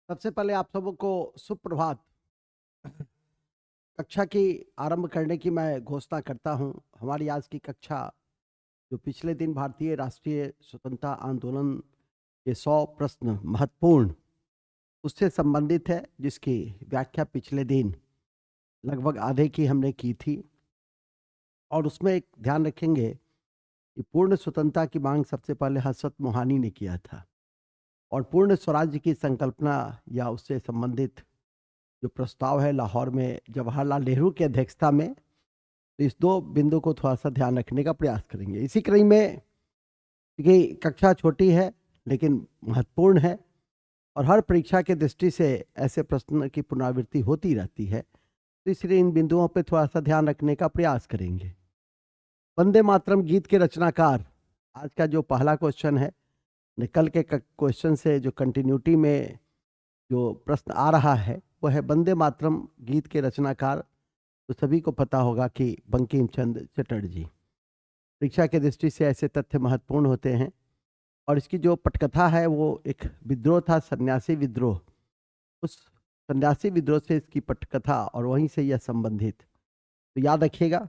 सबसे पहले आप सबों को सुप्रभात। कक्षा की आरंभ करने की मैं घोषणा करता हूं। हमारी आज की कक्षा जो पिछले दिन भारतीय राष्ट्रीय स्वतंत्रता आंदोलन के 100 प्रश्न महत्वपूर्ण उससे संबंधित है, जिसकी व्याख्या पिछले दिन लगभग आधे की हमने की थी। और उसमें एक ध्यान रखेंगे कि पूर्ण स्वतंत्रता की मांग सबसे पहले हजरत मोहानी ने किया था, और पूर्ण स्वराज्य की संकल्पना या उससे संबंधित जो प्रस्ताव है लाहौर में जवाहरलाल नेहरू की अध्यक्षता में। तो इस दो बिंदु को थोड़ा सा ध्यान रखने का प्रयास करेंगे। इसी क्रम में क्योंकि कक्षा छोटी है लेकिन महत्वपूर्ण है, और हर परीक्षा के दृष्टि से ऐसे प्रश्न की पुनरावृत्ति होती रहती है, तो इसलिए इन बिंदुओं पर थोड़ा सा ध्यान रखने का प्रयास करेंगे। वंदे मातरम गीत के रचनाकार, आज का जो पहला क्वेश्चन है, कल के क्वेश्चन से जो कंटिन्यूटी में जो प्रश्न आ रहा है वो है वंदे मातरम गीत के रचनाकार। तो सभी को पता होगा कि बंकिम चंद्र चटर्जी। परीक्षा के दृष्टि से ऐसे तथ्य महत्वपूर्ण होते हैं। और इसकी जो पटकथा है वो एक विद्रोह था, सन्यासी विद्रोह। उस सन्यासी विद्रोह से इसकी पटकथा और वहीं से यह संबंधित। तो याद रखिएगा।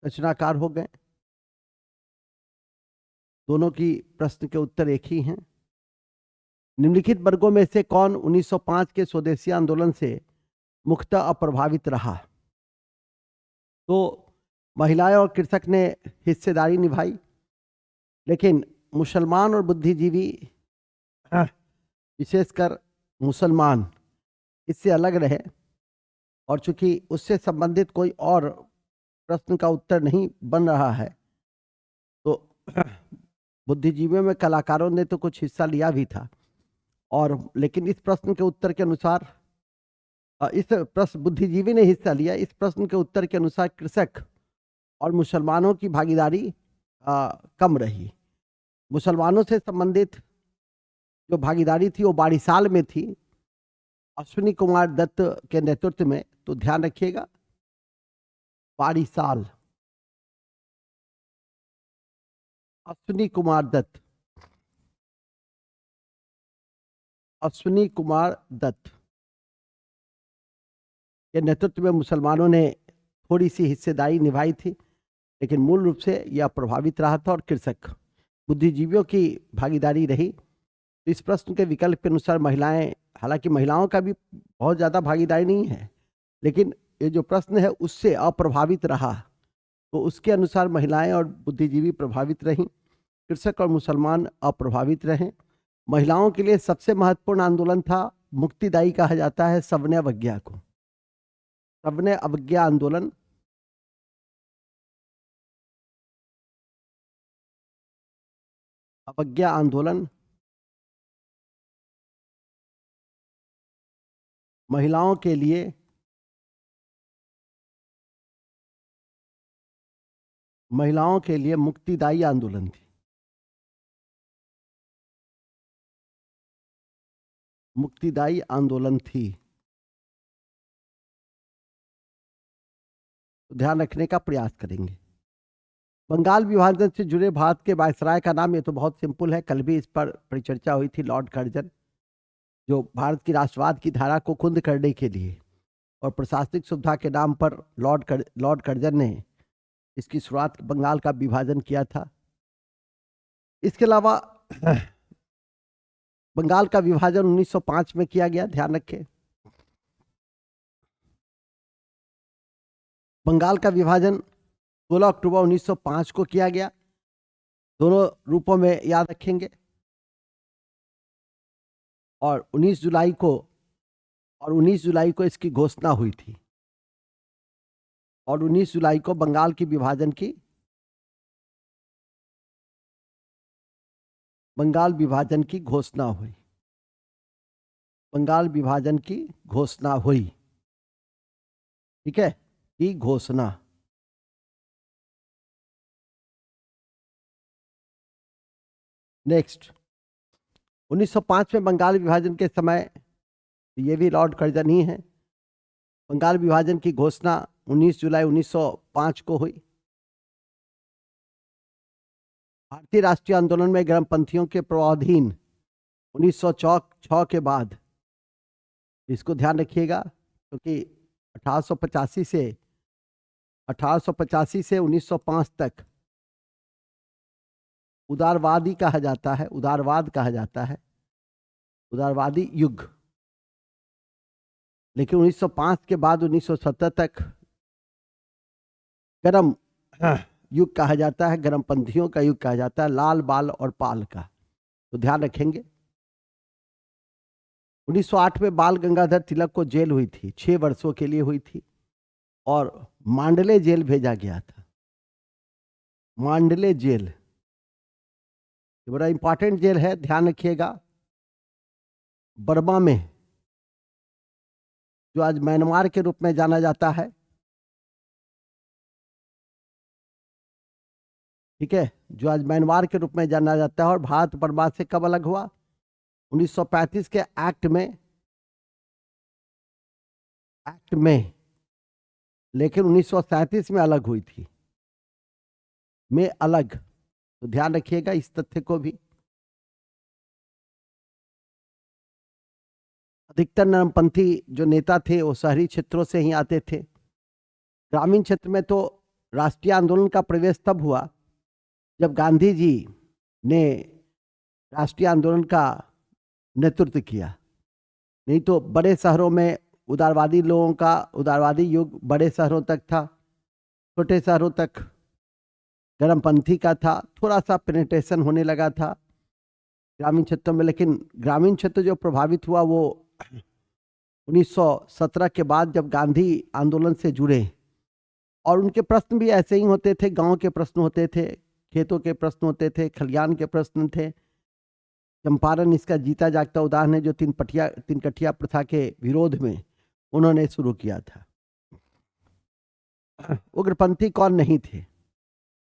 रचनाकार हो गए, दोनों की प्रश्न के उत्तर एक ही हैं। निम्नलिखित वर्गों में से कौन 1905 के स्वदेशी आंदोलन से मुख्यतः अप्रभावित रहा? तो महिलाएं और कृषक ने हिस्सेदारी निभाई, लेकिन मुसलमान और बुद्धिजीवी, विशेषकर मुसलमान, इससे अलग रहे। और चूंकि उससे संबंधित कोई और प्रश्न का उत्तर नहीं बन रहा है, तो बुद्धिजीवियों में कलाकारों ने तो कुछ हिस्सा लिया भी था, और लेकिन इस प्रश्न के उत्तर के अनुसार, इस प्रश्न बुद्धिजीवी ने हिस्सा लिया, इस प्रश्न के उत्तर के अनुसार कृषक और मुसलमानों की भागीदारी कम रही। मुसलमानों से संबंधित जो भागीदारी थी वो बारिसाल में थी, अश्विनी कुमार दत्त के नेतृत्व में। तो ध्यान रखिएगा, बारिसाल, अश्विनी कुमार दत्त, अश्विनी कुमार दत्त के नेतृत्व में मुसलमानों ने थोड़ी सी हिस्सेदारी निभाई थी, लेकिन मूल रूप से यह प्रभावित रहा था और कृषक बुद्धिजीवियों की भागीदारी रही। तो इस प्रश्न के विकल्प के अनुसार महिलाएं, हालांकि महिलाओं का भी बहुत ज़्यादा भागीदारी नहीं है, लेकिन ये जो प्रश्न है उससे अप्रभावित रहा, तो उसके अनुसार महिलाएं और बुद्धिजीवी प्रभावित रहीं, कृषक और मुसलमान अप्रभावित रहे। महिलाओं के लिए सबसे महत्वपूर्ण आंदोलन था, मुक्तिदायी कहा जाता है सविनय अवज्ञा को, सविनय अवज्ञा आंदोलन। अवज्ञा आंदोलन महिलाओं के लिए मुक्तिदायी आंदोलन थी, मुक्तिदायी आंदोलन थी। तो ध्यान रखने का प्रयास करेंगे। बंगाल विभाजन से जुड़े भारत के वायसराय का नाम, ये तो बहुत सिंपल है, कल भी इस पर परिचर्चा हुई थी, लॉर्ड कर्जन, जो भारत की राष्ट्रवाद की धारा को कुंद करने के लिए और प्रशासनिक सुविधा के नाम पर लॉर्ड कर्जन ने इसकी शुरुआत, बंगाल का विभाजन किया था। इसके अलावा बंगाल का विभाजन 1905 में किया गया, ध्यान रखें। बंगाल का विभाजन 16 अक्टूबर 1905 को किया गया, दोनों रूपों में याद रखेंगे। और 19 जुलाई को इसकी घोषणा हुई थी, और 19 जुलाई को बंगाल की विभाजन की घोषणा हुई, बंगाल विभाजन की घोषणा हुई, ठीक है, की घोषणा। नेक्स्ट, 1905 में बंगाल विभाजन के समय, ये भी लॉर्ड कर्जन ही है, बंगाल विभाजन की घोषणा 19 जुलाई 1905 को हुई। भारतीय राष्ट्रीय आंदोलन में गर्मपंथियों के प्रभावाधीन 1906 के बाद, इसको ध्यान रखिएगा, क्योंकि 1885 से 1905 तक उदारवादी कहा जाता है, उदारवाद कहा जाता है, उदारवादी युग। लेकिन 1905 के बाद 1970 तक गर्म युग कहा जाता है, गर्मपंथियों का युग कहा जाता है, लाल बाल और पाल का। तो ध्यान रखेंगे। 1908 में बाल गंगाधर तिलक को जेल हुई थी, 6 वर्षों के लिए हुई थी, और मांडले जेल भेजा गया था। मांडले जेल ये बड़ा इंपॉर्टेंट जेल है, ध्यान रखिएगा। बर्मा में, जो आज म्यांमार के रूप में जाना जाता है, ठीक है, जो आज म्यांमार के रूप में जाना जाता है, और भारत बर्मा से कब अलग हुआ? 1935 के एक्ट में, लेकिन 1937 में अलग हुई थी, में अलग। तो ध्यान रखिएगा इस तथ्य को भी। अधिकतर नरमपंथी जो नेता थे वो शहरी क्षेत्रों से ही आते थे। ग्रामीण क्षेत्र में तो राष्ट्रीय आंदोलन का प्रवेश तब हुआ जब गांधी जी ने राष्ट्रीय आंदोलन का नेतृत्व किया। नहीं तो बड़े शहरों में उदारवादी लोगों का, उदारवादी युग बड़े शहरों तक था, छोटे शहरों तक गर्मपंथी का था, थोड़ा सा पेनिट्रेशन होने लगा था ग्रामीण क्षेत्रों में। लेकिन ग्रामीण क्षेत्र जो प्रभावित हुआ वो 1917 के बाद, जब गांधी आंदोलन से जुड़े, और उनके प्रश्न भी ऐसे ही होते थे, गांव के प्रश्न होते थे, खेतों के प्रश्न होते थे, खलियान के प्रश्न थे। चंपारण इसका जीता जागता उदाहरण है, जो तीन कठिया प्रथा के विरोध में उन्होंने शुरू किया था। उग्रपंथी कौन नहीं थे?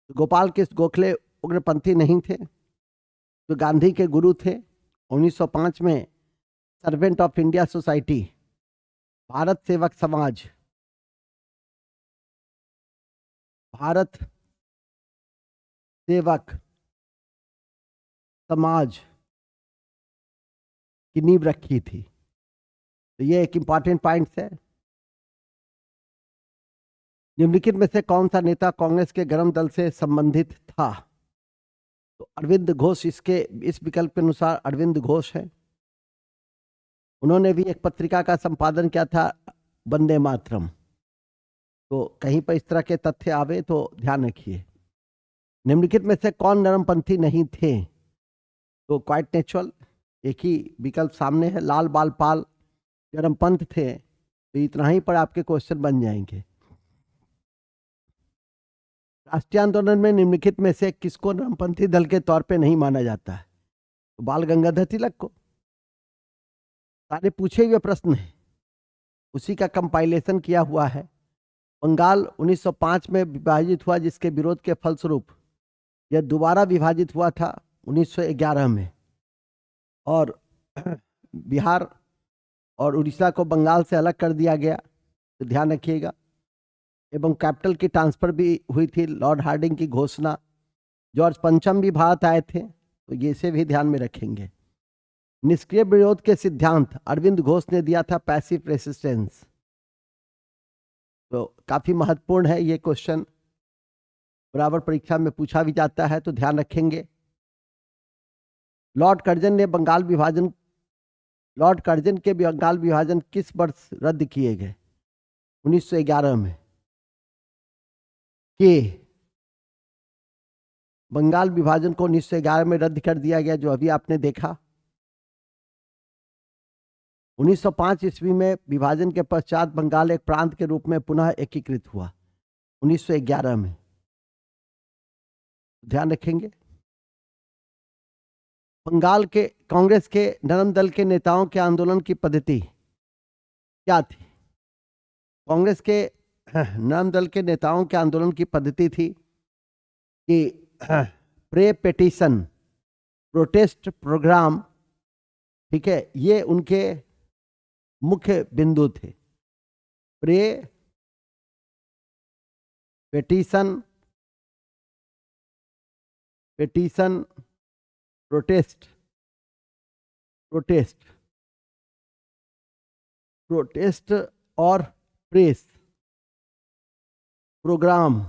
गोपाल कृष्ण गोखले उग्रपंथी नहीं थे, जो गांधी के गुरु थे। 1905 में servant of India society, Bharat सेवक समाज, भारत सेवक समाज की नींव रखी थी। तो ये एक इंपॉर्टेंट पॉइंट है। निम्नलिखित में से कौन सा नेता कांग्रेस के गर्म दल से संबंधित था? तो अरविंद घोष, इस विकल्प के अनुसार अरविंद घोष है। उन्होंने भी एक पत्रिका का संपादन किया था, वंदे मातरम। तो कहीं पर इस तरह के तथ्य आवे तो ध्यान रखिए। निम्नलिखित में से कौन नरमपंथी नहीं थे? तो क्वाइट नेचुरल, एक ही विकल्प सामने है, लाल बाल पाल नरमपंथ थे। तो इतना ही पर आपके क्वेश्चन बन जाएंगे। राष्ट्रीय आंदोलन में निम्नलिखित में से किसको नरमपंथी दल के तौर पे नहीं माना जाता है? तो बाल गंगाधर तिलक को। सारे पूछे हुए प्रश्न हैं, उसी का कंपाइलेशन किया हुआ है। बंगाल 1905 में विभाजित हुआ, जिसके विरोध के फलस्वरूप यह दोबारा विभाजित हुआ था 1911 में, और बिहार और उड़ीसा को बंगाल से अलग कर दिया गया। तो ध्यान रखिएगा। एवं कैपिटल की ट्रांसफर भी हुई थी, लॉर्ड हार्डिंग की घोषणा। जॉर्ज पंचम भी भारत आए थे, तो ये से भी ध्यान में रखेंगे। निष्क्रिय विरोध के सिद्धांत अरविंद घोष ने दिया था, पैसिव रेसिस्टेंस। तो काफी महत्वपूर्ण है ये क्वेश्चन, बराबर परीक्षा में पूछा भी जाता है, तो ध्यान रखेंगे। लॉर्ड कर्जन के बंगाल विभाजन किस वर्ष रद्द किए गए? 1911 में। कि बंगाल विभाजन को 1911 में रद्द कर दिया गया, जो अभी आपने देखा। 1905 ईस्वी में विभाजन के पश्चात बंगाल एक प्रांत के रूप में पुनः एकीकृत हुआ 1911 में। ध्यान रखेंगे। बंगाल के कांग्रेस के नरम दल के नेताओं के आंदोलन की पद्धति क्या थी? कांग्रेस के नरम दल के नेताओं के आंदोलन की पद्धति थी कि प्रे पेटिशन, प्रोटेस्ट प्रोग्राम, ठीक है, ये उनके मुख्य बिंदु थे। प्रे petition, petition, protest, protest, protest और प्रेस, प्रोग्राम।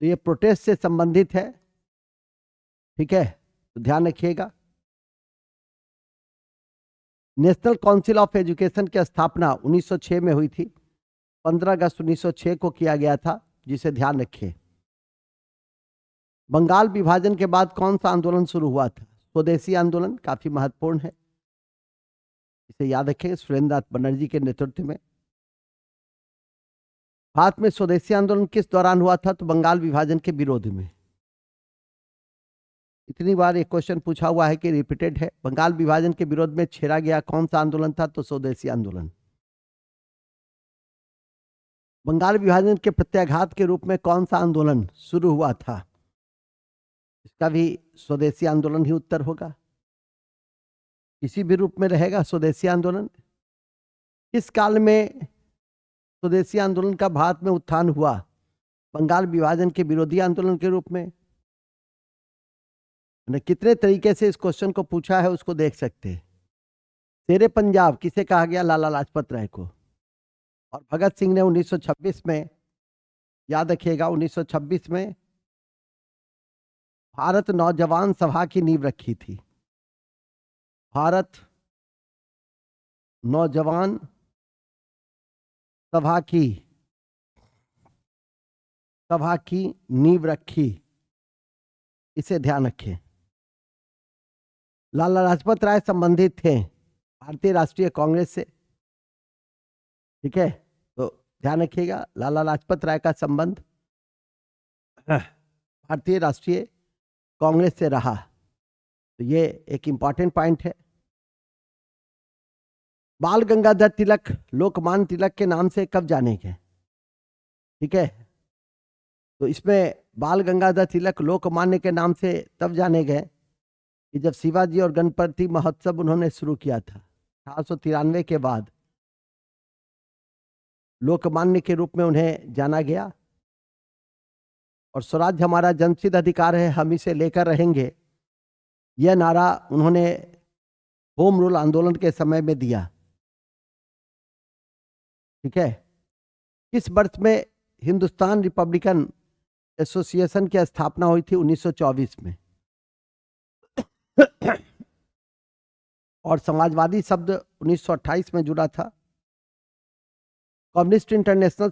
तो ये प्रोटेस्ट से संबंधित है, ठीक है, तो ध्यान रखिएगा। नेशनल काउंसिल ऑफ एजुकेशन की स्थापना 1906 में हुई थी, 15 अगस्त 1906 को किया गया था, जिसे ध्यान रखिए। बंगाल विभाजन के बाद कौन सा आंदोलन शुरू हुआ था? स्वदेशी आंदोलन, काफी महत्वपूर्ण है, इसे याद रखें, सुरेंद्र नाथ बनर्जी के नेतृत्व में। भारत में स्वदेशी आंदोलन किस दौरान हुआ था? तो बंगाल विभाजन के विरोध में। इतनी बार एक क्वेश्चन पूछा हुआ है कि रिपीटेड है। बंगाल विभाजन के विरोध में छेड़ा गया कौन सा आंदोलन था? तो स्वदेशी आंदोलन। बंगाल विभाजन के प्रत्याघात के रूप में कौन सा आंदोलन शुरू हुआ था? इसका भी स्वदेशी आंदोलन ही उत्तर होगा, किसी भी रूप में रहेगा स्वदेशी आंदोलन। किस काल में स्वदेशी आंदोलन का भारत में उत्थान हुआ? बंगाल विभाजन के विरोधी आंदोलन के रूप में। कितने तरीके से इस क्वेश्चन को पूछा है उसको देख सकते हैं। शेरे पंजाब किसे कहा गया? लाला लाजपत राय को। और भगत सिंह ने 1926 में, याद रखिएगा, 1926 में भारत नौजवान सभा की नींव रखी थी। भारत नौजवान सभा की नींव रखी, इसे ध्यान रखें। लाला लाजपत राय संबंधित थे भारतीय राष्ट्रीय कांग्रेस से, ठीक है, तो ध्यान रखिएगा लाला लाजपत राय का संबंध भारतीय राष्ट्रीय कांग्रेस से रहा, तो ये एक इंपॉर्टेंट पॉइंट है। बाल गंगाधर तिलक लोकमान्य तिलक के नाम से कब जाने गए? ठीक है, तो इसमें बाल गंगाधर तिलक लोकमान्य के नाम से तब जाने गए कि जब शिवाजी और गणपति महोत्सव उन्होंने शुरू किया था 1893 के बाद, लोकमान्य के रूप में उन्हें जाना गया। और स्वराज हमारा जनसिद्ध अधिकार है, हम इसे लेकर रहेंगे, यह नारा उन्होंने होम रूल आंदोलन के समय में दिया, ठीक है। किस वर्ष में हिंदुस्तान रिपब्लिकन एसोसिएशन की स्थापना हुई थी? 1924 में। और समाजवादी शब्द 1928 में जुड़ा था। कम्युनिस्ट इंटरनेशनल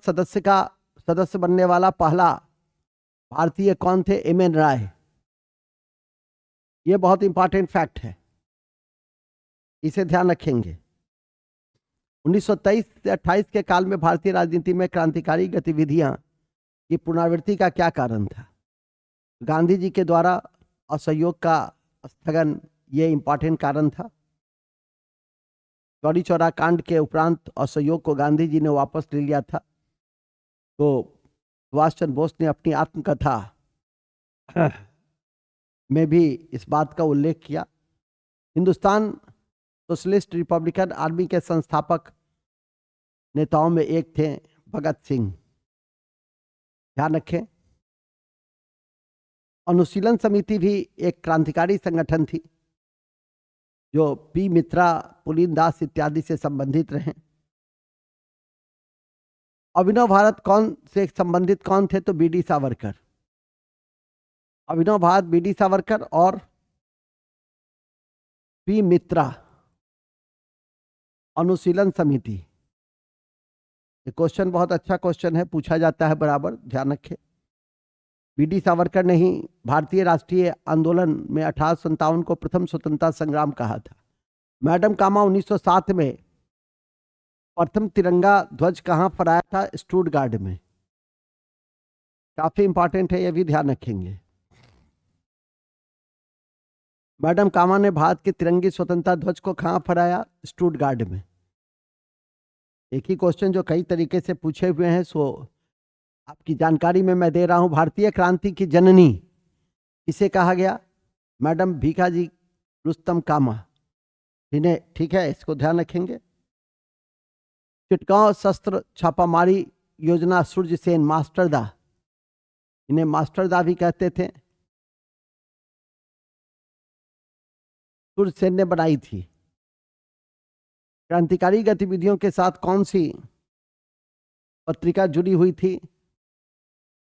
सदस्य बनने वाला पहला भारतीय कौन थे? एम.एन. राय। यह बहुत इंपॉर्टेंट फैक्ट है, इसे ध्यान रखेंगे। 1923 से 28 के काल में भारतीय राजनीति में क्रांतिकारी गतिविधियां की पुनरावृत्ति का क्या कारण था? गांधी जी के द्वारा असहयोग का स्थगन, ये इंपॉर्टेंट कारण था। चौरी चौरा कांड के उपरांत असहयोग को गांधी जी ने वापस ले लिया था, तो सुभाष चंद्र बोस ने अपनी आत्मकथा में भी इस बात का उल्लेख किया। हिंदुस्तान सोशलिस्ट रिपब्लिकन आर्मी के संस्थापक नेताओं में एक थे भगत सिंह, ध्यान रखें। अनुशीलन समिति भी एक क्रांतिकारी संगठन थी जो पी मित्रा, पुलिन दास इत्यादि से संबंधित रहे। अभिनव भारत कौन से संबंधित कौन थे? तो बी.डी. सावरकर। अभिनव भारत, बी.डी. सावरकर और पी मित्रा। अनुशीलन समिति, ये क्वेश्चन बहुत अच्छा क्वेश्चन है, पूछा जाता है बराबर, ध्यान रखें। बी.डी. सावरकर ने ही भारतीय राष्ट्रीय आंदोलन में 1857 को प्रथम स्वतंत्रता संग्राम कहा था। मैडम कामा 1907 में प्रथम तिरंगा ध्वज कहां फहराया था? स्टुटगार्ट में। काफी इंपॉर्टेंट है, यह भी ध्यान रखेंगे। मैडम कामा ने भारत के तिरंगी स्वतंत्रता ध्वज को कहां फहराया? स्टुटगार्ट में। एक ही क्वेश्चन जो कई तरीके से पूछे हुए हैं, सो आपकी जानकारी में मैं दे रहा हूं। भारतीय क्रांति की जननी किसे कहा गया? मैडम भीखाजी रुस्तम कामा, इन्हें, ठीक है, इसको ध्यान रखेंगे। चिटगांव शस्त्र छापामारी योजना सूर्य सेन मास्टरदा इन्हें मास्टरदा भी कहते थे। सुरसेन ने बनाई थी। क्रांतिकारी गतिविधियों के साथ कौन सी पत्रिका जुड़ी हुई थी?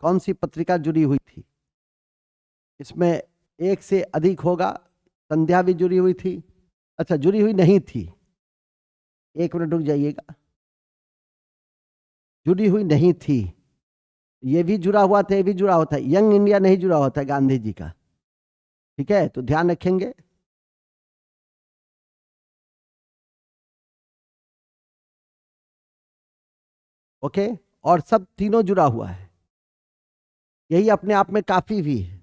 कौन सी पत्रिका जुड़ी हुई थी? इसमें एक से अधिक होगा। संध्या भी जुड़ी हुई थी। अच्छा, जुड़ी हुई नहीं थी। एक मिनट रुक जाइएगा। जुड़ी हुई नहीं थी। ये भी जुड़ा हुआ था, ये भी जुड़ा हुआ था। यंग इंडिया नहीं जुड़ा हुआ था गांधी जी का। ठीक है, तो ध्यान रखेंगे। ओके, और सब तीनों जुड़ा हुआ है। यही अपने आप में काफी भी है।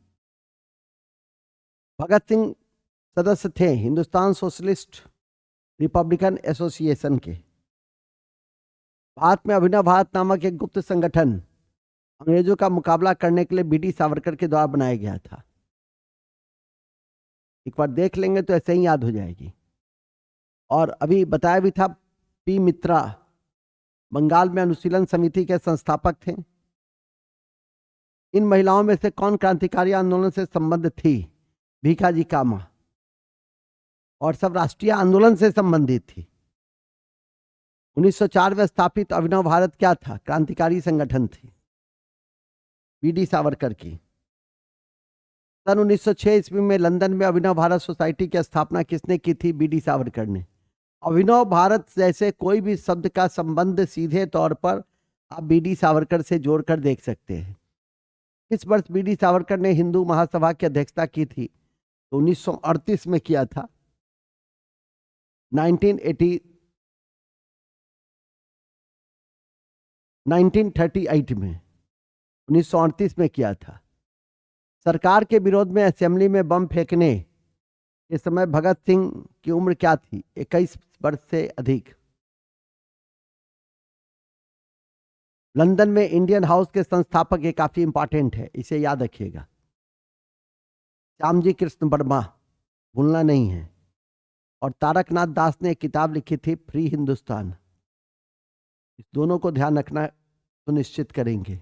भगत सिंह सदस्य थे हिंदुस्तान सोशलिस्ट रिपब्लिकन एसोसिएशन के। भारत में अभिनव भारत नामक एक गुप्त संगठन अंग्रेजों का मुकाबला करने के लिए बीडी सावरकर के द्वारा बनाया गया था। एक बार देख लेंगे तो ऐसे ही याद हो जाएगी। और अभी बताया भी था, पी मित्रा बंगाल में अनुशीलन समिति के संस्थापक थे। इन महिलाओं में से कौन क्रांतिकारी आंदोलन से संबंध थी? भीखाजी कामा। और सब राष्ट्रीय आंदोलन से संबंधित थी। 1904 में स्थापित अभिनव भारत क्या था? क्रांतिकारी संगठन थी बीडी सावरकर की। सन 1906 ईस्वी में लंदन में अभिनव भारत सोसाइटी की स्थापना किसने की थी? बीडी सावरकर ने। अभिनव भारत जैसे कोई भी शब्द का संबंध सीधे तौर पर आप बीडी सावरकर से जोड़कर देख सकते हैं। इस वर्ष बीडी सावरकर ने हिंदू महासभा की अध्यक्षता की थी, तो 1938 में किया था। 1938 में 1938 में किया था। सरकार के विरोध में असेंबली में बम फेंकने के समय भगत सिंह की उम्र क्या थी? 21 वर्ष से अधिक। लंदन में इंडियन हाउस के संस्थापक, ये काफी इंपॉर्टेंट है, इसे याद रखिएगा। श्यामजी कृष्ण वर्मा, भूलना नहीं है। और तारकनाथ दास ने एक किताब लिखी थी, फ्री हिंदुस्तान। इस दोनों को ध्यान रखना सुनिश्चित करेंगे।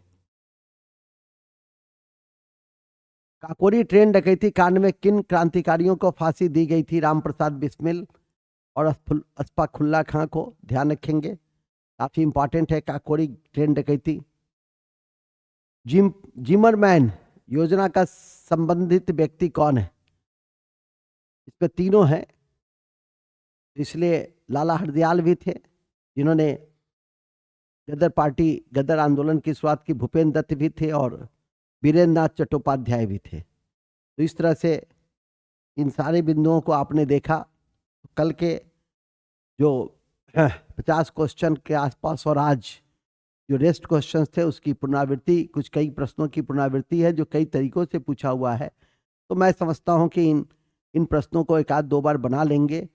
काकोरी ट्रेन डकैती कांड में किन क्रांतिकारियों को फांसी दी गई थी? रामप्रसाद बिस्मिल और अशफाकुल्लाह खां को। ध्यान रखेंगे, काफी इंपॉर्टेंट है काकोरी ट्रेन डकैती। जिमरमैन योजना का संबंधित व्यक्ति कौन है? इसमें तीनों हैं, इसलिए लाला हरदयाल भी थे जिन्होंने गदर आंदोलन की शुरुआत की। भूपेंद्र दत्त भी थे और वीरेंद्र नाथ चट्टोपाध्याय भी थे। तो इस तरह से इन सारे बिंदुओं को आपने देखा। कल के जो 50 क्वेश्चन के आसपास और आज जो रेस्ट क्वेश्चंस थे उसकी पुनरावृत्ति, कुछ कई प्रश्नों की पुनरावृत्ति है जो कई तरीकों से पूछा हुआ है। तो मैं समझता हूं कि इन प्रश्नों को एक आध दो बार बना लेंगे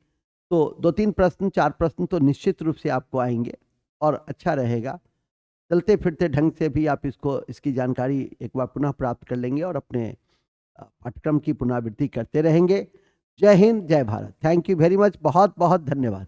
तो 2-3 प्रश्न 4 प्रश्न तो निश्चित रूप से आपको आएंगे और अच्छा रहेगा। चलते फिरते ढंग से भी आप इसकी जानकारी एक बार पुनः प्राप्त कर लेंगे और अपने पाठ्यक्रम की पुनरावृत्ति करते रहेंगे। जय हिंद, जय Bharat. Thank you very much. बहुत बहुत धन्यवाद।